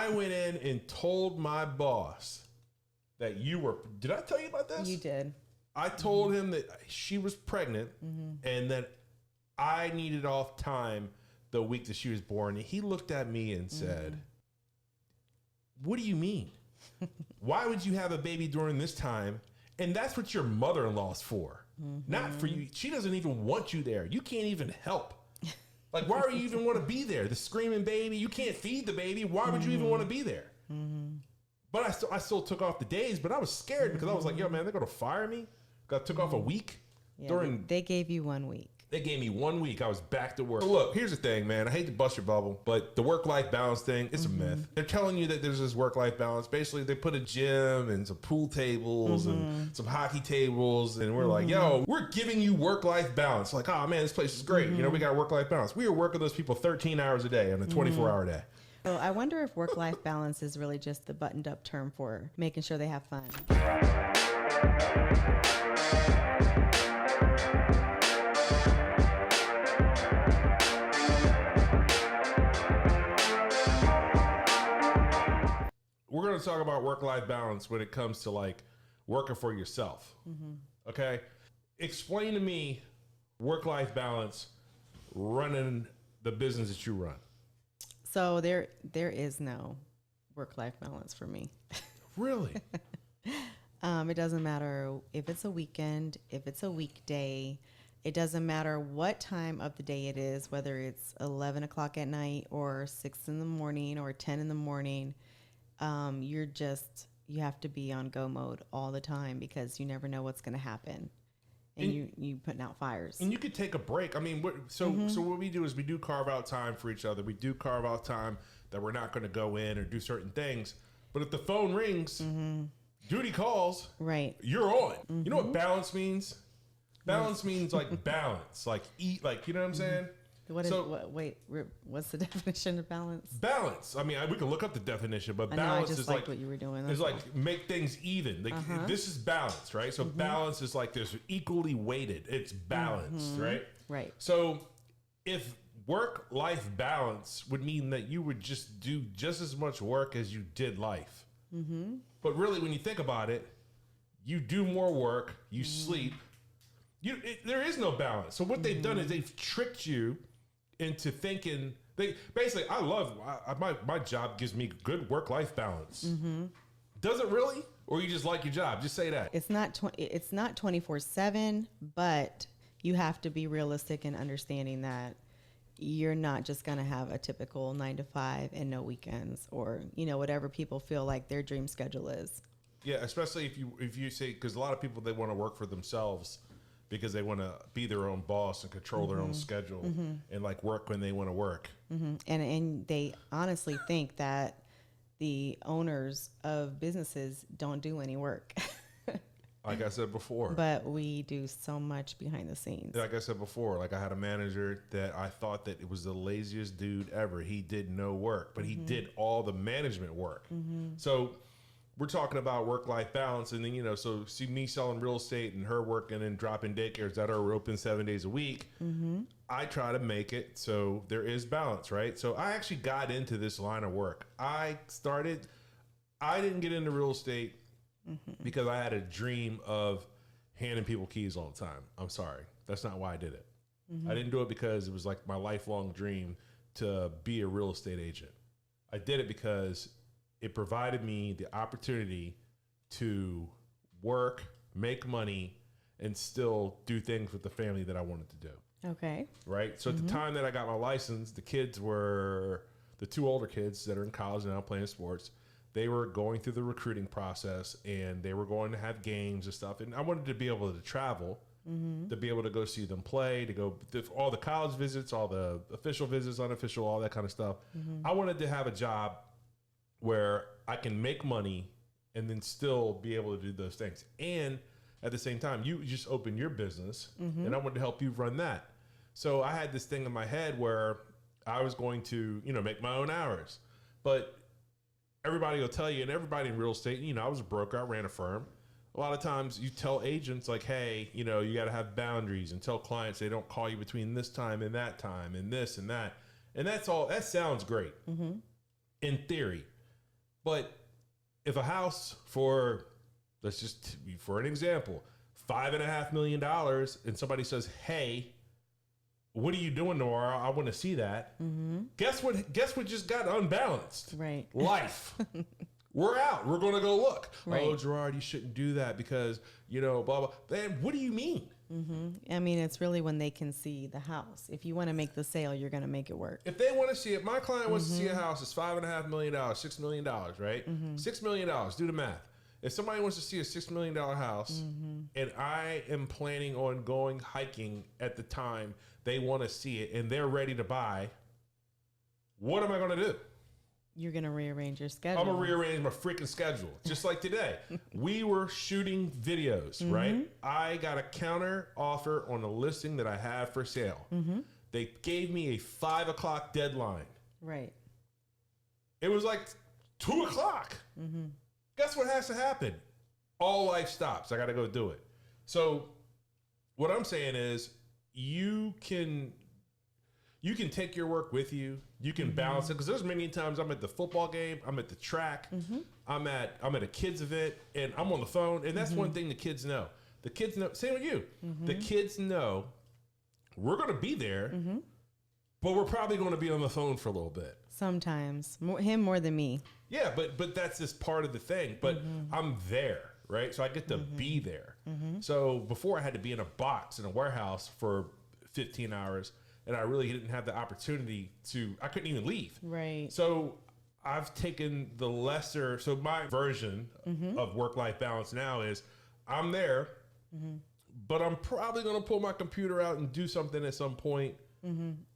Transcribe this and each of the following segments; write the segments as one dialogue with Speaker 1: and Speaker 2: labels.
Speaker 1: I went in and told my boss that you were, did I tell you about this?
Speaker 2: You did.
Speaker 1: I told him that she was pregnant and that I needed off time the week that she was born. And he looked at me and said, what do you mean? Why would you have a baby during this time? And that's what your mother-in-law's for. Not for you. She doesn't even want you there. You can't even help. Like, why do you even want to be there? The screaming baby, you can't feed the baby. Why would you even want to be there? But I still took off the days, but I was scared because I was like, yo, man, they're going to fire me. I took off a week.
Speaker 2: Yeah, they gave you 1 week.
Speaker 1: They gave me 1 week. I was back to work. So look, here's the thing, man. I hate to bust your bubble, but the work-life balance thing, it's a myth. They're telling you that there's this work-life balance. Basically, they put a gym and some pool tables and some hockey tables, and we're like, yo, we're giving you work-life balance. Like, oh, man, this place is great. You know, we got work-life balance. We were working those people 13 hours a day on a 24-hour day.
Speaker 2: So I wonder if work-life balance is really just the buttoned-up term for making sure they have fun.
Speaker 1: We're going to talk about work-life balance when it comes to like working for yourself. Okay. Explain to me work-life balance running the business that you run.
Speaker 2: So there is no work-life balance for me.
Speaker 1: Really?
Speaker 2: It doesn't matter if it's a weekend, if it's a weekday. It doesn't matter what time of the day it is, whether it's 11 o'clock at night or 6 in the morning or 10 in the morning. You have to be on go mode all the time because you never know what's going to happen. And you putting out fires.
Speaker 1: And you could take a break. I mean, so what we do is we do carve out time for each other. We do carve out time that we're not going to go in or do certain things. But if the phone rings, duty calls,
Speaker 2: right?
Speaker 1: You're on. You know what balance means? Balance means like balance, like eat, like, you know what I'm saying?
Speaker 2: What's the definition of balance?
Speaker 1: Balance. I mean, we can look up the definition, but balance is like
Speaker 2: what you were doing.
Speaker 1: It's like make things even. Like this is balance, right? So balance is like there's equally weighted. It's balanced, right?
Speaker 2: Right.
Speaker 1: So if work-life balance would mean that you would just do just as much work as you did life. But really, when you think about it, you do more work, you sleep. There is no balance. So what they've done is they've tricked you into thinking my job gives me good work-life balance. Does it really? Or you just like your job? Just say that.
Speaker 2: It's not 24/7, but you have to be realistic in understanding that you're not just going to have a typical 9 to 5 and no weekends, or whatever people feel like their dream schedule is.
Speaker 1: Yeah, especially if you say, because a lot of people, they want to work for themselves because they want to be their own boss and control their own schedule and like work when they want to work.
Speaker 2: And they honestly think that the owners of businesses don't do any work.
Speaker 1: Like I said before.
Speaker 2: But we do so much behind the scenes.
Speaker 1: Like I said before, like I had a manager that I thought that it was the laziest dude ever. He did no work, but he did all the management work. So we're talking about work-life balance, and then, so see me selling real estate and her working and dropping daycares that are open 7 days a week. I try to make it so there is balance, right? So I actually got into this line of work. I didn't get into real estate because I had a dream of handing people keys all the time. I'm sorry. That's not why I did it. I didn't do it because it was like my lifelong dream to be a real estate agent. I did it because it provided me the opportunity to work, make money, and still do things with the family that I wanted to do.
Speaker 2: Okay.
Speaker 1: Right? So at the time that I got my license, the kids were, the two older kids that are in college now playing sports, they were going through the recruiting process and they were going to have games and stuff. And I wanted to be able to travel, to be able to go see them play, to go to all the college visits, all the official visits, unofficial, all that kind of stuff. I wanted to have a job where I can make money and then still be able to do those things. And at the same time, you just open your business and I wanted to help you run that. So I had this thing in my head where I was going to, make my own hours. But everybody will tell you, and everybody in real estate, I was a broker, I ran a firm. A lot of times you tell agents like, hey, you got to have boundaries, and tell clients they don't call you between this time and that time and this and that. And that's all, that sounds great in theory. But if a house for, for an example, $5.5 million, and somebody says, hey, what are you doing tomorrow? I want to see that. Mm-hmm. Guess what just got unbalanced?
Speaker 2: Right.
Speaker 1: Life. We're out. We're going to go look.
Speaker 2: Right.
Speaker 1: Oh, Gerard, you shouldn't do that because, blah, blah. Man, what do you mean?
Speaker 2: Mm-hmm. I mean, it's really when they can see the house. If you want to make the sale, you're going to make it work.
Speaker 1: If they want to see it, my client wants to see a house. It's $5.5 million, $6 million, right? $6 million. Do the math. If somebody wants to see a $6 million house and I am planning on going hiking at the time they want to see it and they're ready to buy, what am I going to do?
Speaker 2: You're going to rearrange your schedule.
Speaker 1: I'm going to rearrange my freaking schedule. Just like today. We were shooting videos, right? I got a counter offer on a listing that I have for sale. They gave me a 5 o'clock deadline.
Speaker 2: Right.
Speaker 1: It was like 2 o'clock. Guess what has to happen? All life stops. I got to go do it. So what I'm saying is you can take your work with you. You can balance it because there's many times I'm at the football game, I'm at the track, I'm at a kids event, and I'm on the phone. And that's one thing the kids know. The kids know. Same with you. The kids know we're going to be there, but we're probably going to be on the phone for a little bit.
Speaker 2: Sometimes him more than me.
Speaker 1: Yeah, but that's just part of the thing. But I'm there, right? So I get to be there. So before I had to be in a box in a warehouse for 15 hours. And I really didn't have the opportunity I couldn't even leave.
Speaker 2: Right.
Speaker 1: So I've taken the lesser, so my version of work-life balance now is I'm there, but I'm probably going to pull my computer out and do something at some point.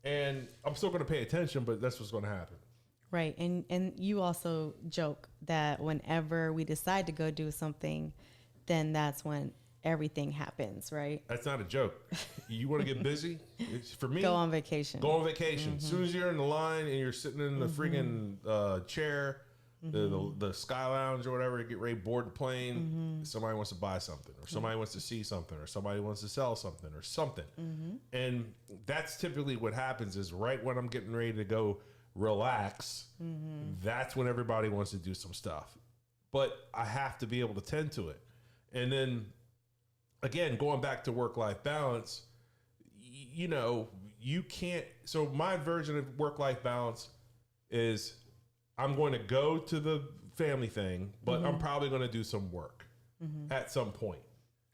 Speaker 1: And I'm still going to pay attention, but that's what's going to happen.
Speaker 2: Right. And you also joke that whenever we decide to go do something, then that's when everything happens, right?
Speaker 1: That's not a joke. You want to get busy? For me,
Speaker 2: go on vacation.
Speaker 1: Go on vacation. As soon as you're in the line and you're sitting in the friggin' chair, the Sky Lounge or whatever, get ready to board the plane, somebody wants to buy something or somebody wants to see something or somebody wants to sell something or something. And that's typically what happens is right when I'm getting ready to go relax, that's when everybody wants to do some stuff. But I have to be able to tend to it. And then again, going back to work-life balance, you can't. So my version of work-life balance is I'm going to go to the family thing, but I'm probably going to do some work at some point.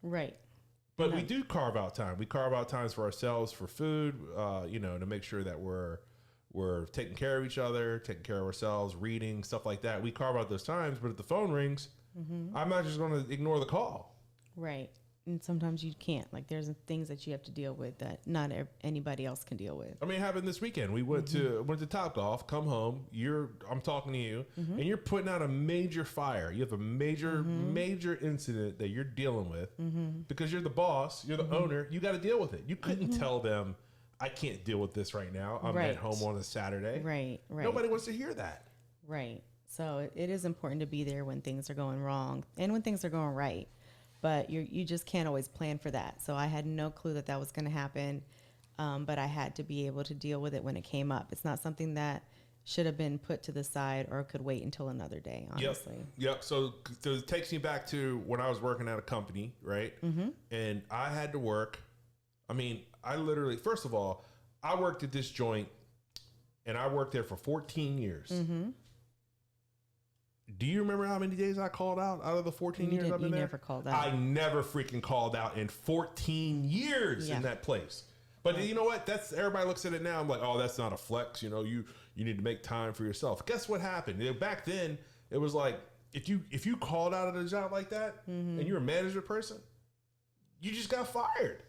Speaker 2: Right.
Speaker 1: But we do carve out time. We carve out times for ourselves, for food, to make sure that we're taking care of each other, taking care of ourselves, reading, stuff like that. We carve out those times, but if the phone rings, I'm not just going to ignore the call.
Speaker 2: Right. And sometimes you can't. Like there's things that you have to deal with that not anybody else can deal with.
Speaker 1: I mean, it happened this weekend. We went to Topgolf. Come home. I'm talking to you, and you're putting out a major fire. You have a major incident that you're dealing with because you're the boss. You're the owner. You got to deal with it. You couldn't tell them, I can't deal with this right now. I'm at home on a Saturday.
Speaker 2: Right.
Speaker 1: Nobody wants to hear that.
Speaker 2: Right. So it is important to be there when things are going wrong and when things are going right. But you just can't always plan for that. So I had no clue that was going to happen, but I had to be able to deal with it when it came up. It's not something that should have been put to the side or could wait until another day, honestly.
Speaker 1: Yep. So it takes me back to when I was working at a company, right? And I had to work. I mean, I literally, first of all, I worked at this joint, and I worked there for 14 years. Do you remember how many days I called out of the 14 years I've been there?
Speaker 2: You never called out.
Speaker 1: I never freaking called out in 14 years in that place. But you know what? Everybody looks at it now. I'm like, oh, that's not a flex. You need to make time for yourself. Guess what happened? Back then, it was like if you called out at a job like that and you're a manager person, you just got fired.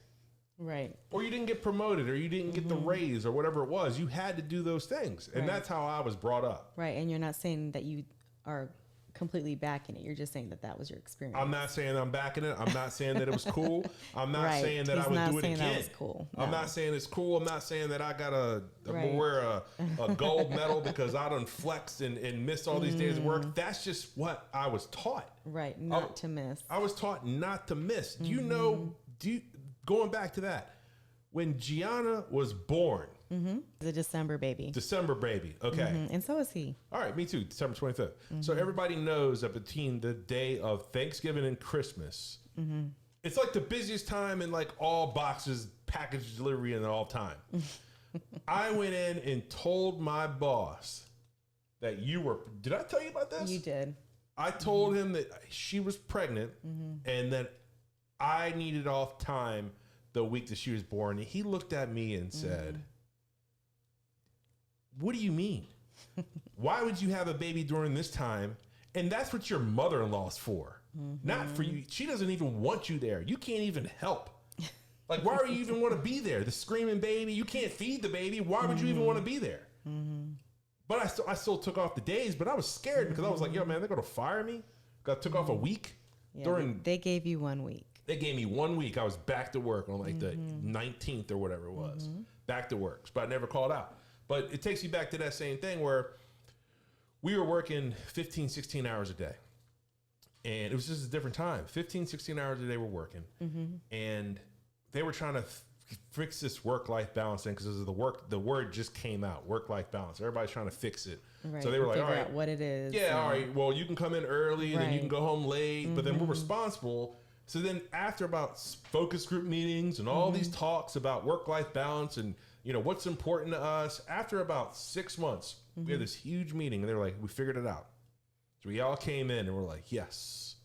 Speaker 2: Right.
Speaker 1: Or you didn't get promoted or you didn't get the raise or whatever it was. You had to do those things. And that's how I was brought up.
Speaker 2: Right. And you're not saying that you are completely backing it. You're just saying that was your experience.
Speaker 1: I'm not saying I'm backing it. I'm not saying that it was cool. I'm not saying that I would do it again. That was cool. No. I'm not saying it's cool. I'm not saying that I gotta wear a gold medal because I done flexed and missed all these days of work. That's just what I was taught.
Speaker 2: Right. Not to miss.
Speaker 1: I was taught not to miss. Going back to that, when Gianna was born,
Speaker 2: The December baby.
Speaker 1: December baby. Okay.
Speaker 2: And so is he.
Speaker 1: All right, me too. December 25th. So everybody knows that between the day of Thanksgiving and Christmas, it's like the busiest time in like all boxes, package delivery, and all time. I went in and told my boss that you were. Did I tell you about this?
Speaker 2: You did.
Speaker 1: I told him that she was pregnant and that I needed off time the week that she was born. And he looked at me and said, "What do you mean? Why would you have a baby during this time? And that's what your mother-in-law's for, not for you. She doesn't even want you there. You can't even help. Like, why do you even want to be there? The screaming baby, you can't feed the baby. Why would you even want to be there?" But I still took off the days, but I was scared because I was like, yo, man, they're going to fire me. I took off a week.
Speaker 2: Yeah, they gave you 1 week.
Speaker 1: They gave me 1 week. I was back to work on like the 19th or whatever it was. Back to work. But I never called out. But it takes you back to that same thing where we were working 15, 16 hours a day. And it was just a different time. 15, 16 hours a day we're working. And they were trying to fix this work-life balance thing because the word just came out, work-life balance. Everybody's trying to fix it.
Speaker 2: Right.
Speaker 1: So they were like, all right,
Speaker 2: out what it is.
Speaker 1: Yeah, all right. Well, you can come in early and then you can go home late, but then we're responsible. So then after about focus group meetings and all these talks about work-life balance and, you know, what's important to us, after about 6 months, we had this huge meeting and they were like, we figured it out. So we all came in and we're like, yes,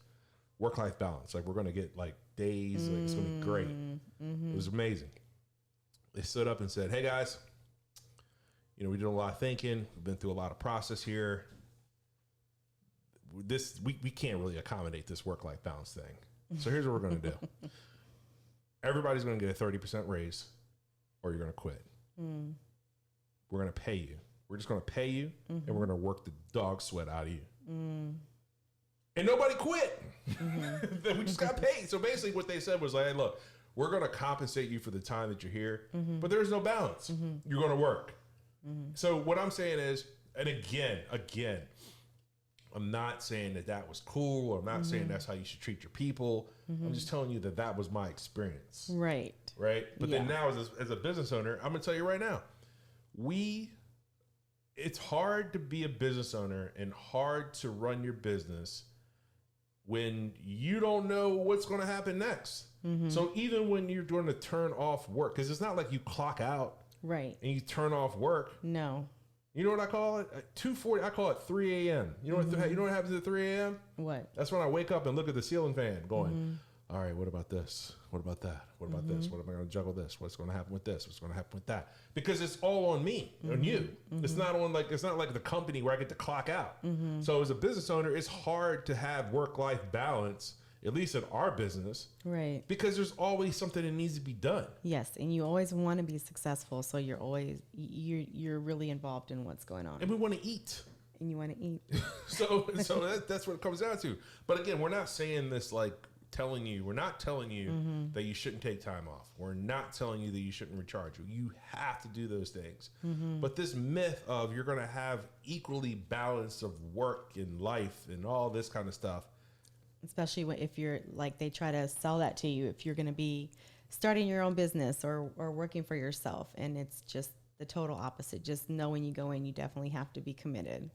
Speaker 1: work-life balance. Like, we're going to get like days, like it's going to be great. It was amazing. They stood up and said, hey guys, you know, we did a lot of thinking. We've been through a lot of process here. We can't really accommodate this work-life balance thing. So here's what we're going to do. Everybody's going to get a 30% raise or you're going to quit. We're going to pay you. We're just going to pay you and we're going to work the dog sweat out of you. And nobody quit. We just got paid. So basically what they said was like, hey, look, we're going to compensate you for the time that you're here, but there's no balance. You're going to work. So what I'm saying is, and again, I'm not saying that was cool, or I'm not saying that's how you should treat your people. I'm just telling you that was my experience.
Speaker 2: Right.
Speaker 1: But then now as a business owner, I'm going to tell you right now, it's hard to be a business owner and hard to run your business when you don't know what's going to happen next. So even when you're doing to turn off work, because it's not like you clock out and you turn off work.
Speaker 2: No.
Speaker 1: You know what I call it? 2:40. I call it 3 a.m. You know what happens at 3 a.m.?
Speaker 2: What?
Speaker 1: That's when I wake up and look at the ceiling fan going, all right, what about this? What about that? What about this? What am I going to juggle this? What's going to happen with this? What's going to happen with that? Because it's all on me, on you. It's not like the company where I get to clock out. So as a business owner, it's hard to have work-life balance, at least in our business. Right. Because there's always something that needs to be done. Yes. And you always want to be successful. So you're really involved in what's going on. And we want to eat. And you want to eat. so that's what it comes down to. But again, we're not saying this like, we're not telling you that you shouldn't take time off. We're not telling you that you shouldn't recharge. You have to do those things. But this myth of you're going to have equally balance of work and life and all this kind of stuff. Especially if you're like, they try to sell that to you, if you're going to be starting your own business or working for yourself. And it's just the total opposite. Just know when you go in, you definitely have to be committed.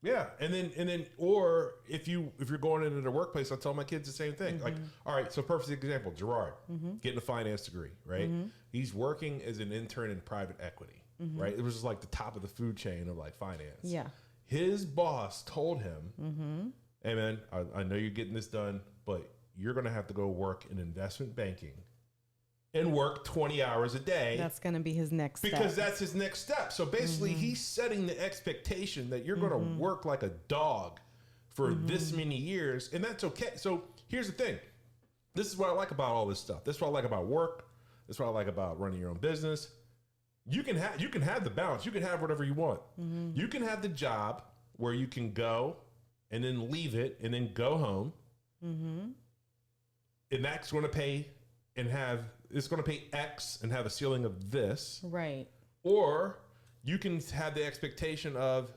Speaker 1: Yeah, and then, or if you're going into the workplace, I tell my kids the same thing. Like, all right, so perfect example, Gerard, getting a finance degree, right? He's working as an intern in private equity, right? It was just like the top of the food chain of like finance. Yeah, his boss told him, "Hey man, I know you're getting this done, but you're going to have to go work in investment banking." And work 20 hours a day. That's going to be his next step. Because that's his next step. So basically, he's setting the expectation that you're going to work like a dog for this many years, and that's okay. So here's the thing. This is what I like about all this stuff. This is what I like about work. This is what I like about running your own business. You can have the balance. You can have whatever you want. You can have the job where you can go and then leave it and then go home. And that's going to pay it's going to pay X and have a ceiling of this. Right. Or you can have the expectation of,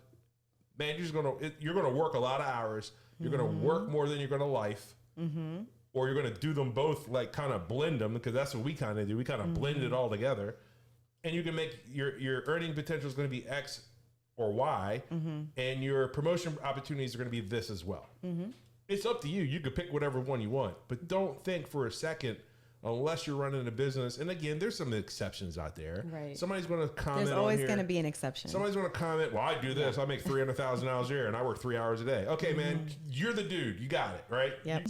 Speaker 1: man, you're going to work a lot of hours. You're going to work more than you're going to life. Or you're going to do them both, like kind of blend them, because that's what we kind of do. We kind of blend it all together. and you can make your earning potential is going to be X or Y, and your promotion opportunities are going to be this as well. It's up to you. You can pick whatever one you want, but don't think for a second, unless you're running a business. And again, there's some exceptions out there.
Speaker 2: Right.
Speaker 1: Somebody's going to comment.
Speaker 2: There's always going to be an exception.
Speaker 1: Somebody's going to comment, well, I do this. I make $300,000 a year and I work 3 hours a day. Okay, man, you're the dude. You got it, right?
Speaker 2: Yep.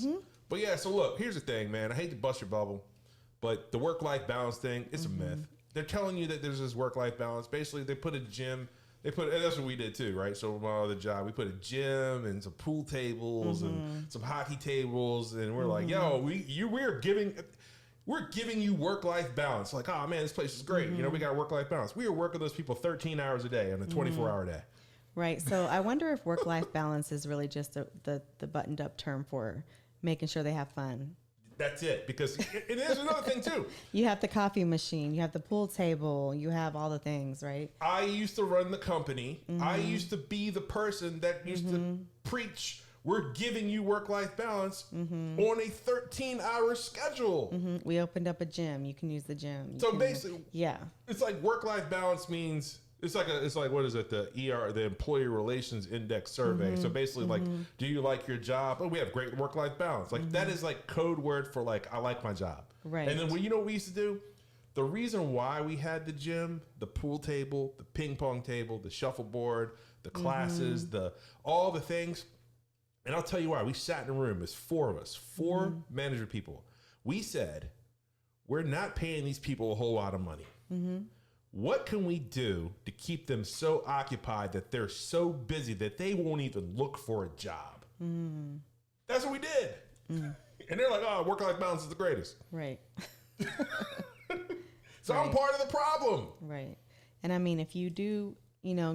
Speaker 1: But yeah, so look, here's the thing, man. I hate to bust your bubble, but the work-life balance thing, it's a myth. They're telling you that there's this work-life balance. Basically, they put a gym. And that's what we did too, right? So my other job, we put a gym and some pool tables and some hockey tables, and we're like, yo, we're giving you work-life balance. Like, oh man, this place is great. You know, we got work-life balance. We were working those people 13 hours a day on a 24-hour day.
Speaker 2: Right. So I wonder if work-life balance is really just the buttoned-up term for making sure they have fun.
Speaker 1: That's it. Because it is another thing too.
Speaker 2: You have the coffee machine, you have the pool table, you have all the things, right?
Speaker 1: I used to run the company. I used to be the person that used to preach, we're giving you work-life balance on a 13-hour schedule.
Speaker 2: We opened up a gym. You can use the gym.
Speaker 1: So basically,
Speaker 2: yeah,
Speaker 1: it's like work-life balance means it's like what is it? The the Employee Relations Index survey. So basically, like, do you like your job? Oh, we have great work-life balance. Like that is like code word for like I like my job.
Speaker 2: Right.
Speaker 1: And then you know what we used to do? The reason why we had the gym, the pool table, the ping pong table, the shuffleboard, the classes, all the things. And I'll tell you why. We sat in a room. There's 4 of us, 4 manager people. We said, we're not paying these people a whole lot of money. What can we do to keep them so occupied that they're so busy that they won't even look for a job? That's what we did. And they're like, oh, work-life balance is the greatest.
Speaker 2: right.
Speaker 1: So I'm part of the problem.
Speaker 2: Right. And I mean, if you do,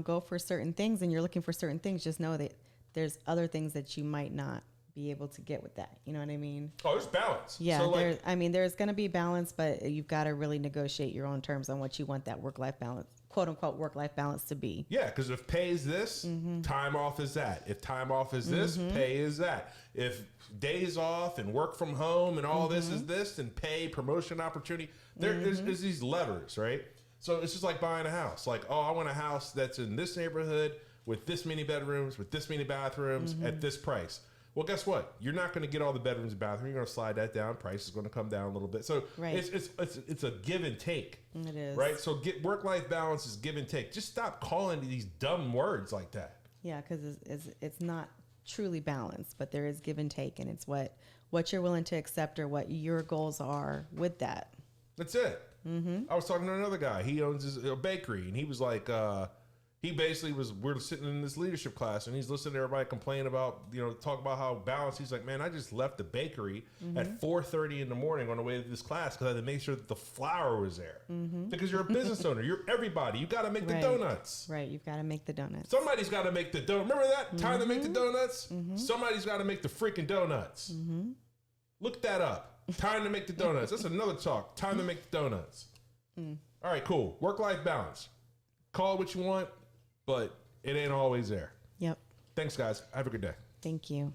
Speaker 2: go for certain things and you're looking for certain things, just know that there's other things that you might not be able to get with that. You know what I mean?
Speaker 1: Oh, there's balance.
Speaker 2: Yeah.
Speaker 1: So
Speaker 2: there's going to be balance, but you've got to really negotiate your own terms on what you want that work-life balance, quote unquote, work-life balance to be.
Speaker 1: Yeah. Because if pay is this, time off is that. If time off is this, pay is that. If days off and work from home and all this is this, and pay, promotion opportunity, there's these levers, right? So it's just like buying a house. Like, oh, I want a house that's in this neighborhood with this many bedrooms, with this many bathrooms at this price. Well, guess what? You're not going to get all the bedrooms and bathrooms. You're going to slide that down. Price is going to come down a little bit. So it's a give and take.
Speaker 2: It is.
Speaker 1: Right? So work-life balance is give and take. Just stop calling these dumb words like that.
Speaker 2: Yeah, because it's not truly balanced, but there is give and take, and it's what you're willing to accept or what your goals are with that.
Speaker 1: That's it. I was talking to another guy. He owns a bakery, and he was like, we're sitting in this leadership class, and he's listening to everybody complain about, talk about how balanced. He's like, man, I just left the bakery at 4:30 in the morning on the way to this class because I had to make sure that the flour was there. Because you're a business owner. You're everybody. You got to make the donuts.
Speaker 2: Right. You've got to make the donuts.
Speaker 1: Somebody's got to make the donut. Remember that time to make the donuts? Somebody's got to make the freaking donuts. Look that up. Time to make the donuts. That's another talk. Time to make the donuts. All right, cool. Work-life balance. Call it what you want, but it ain't always there.
Speaker 2: Yep.
Speaker 1: Thanks, guys. Have a good day.
Speaker 2: Thank you.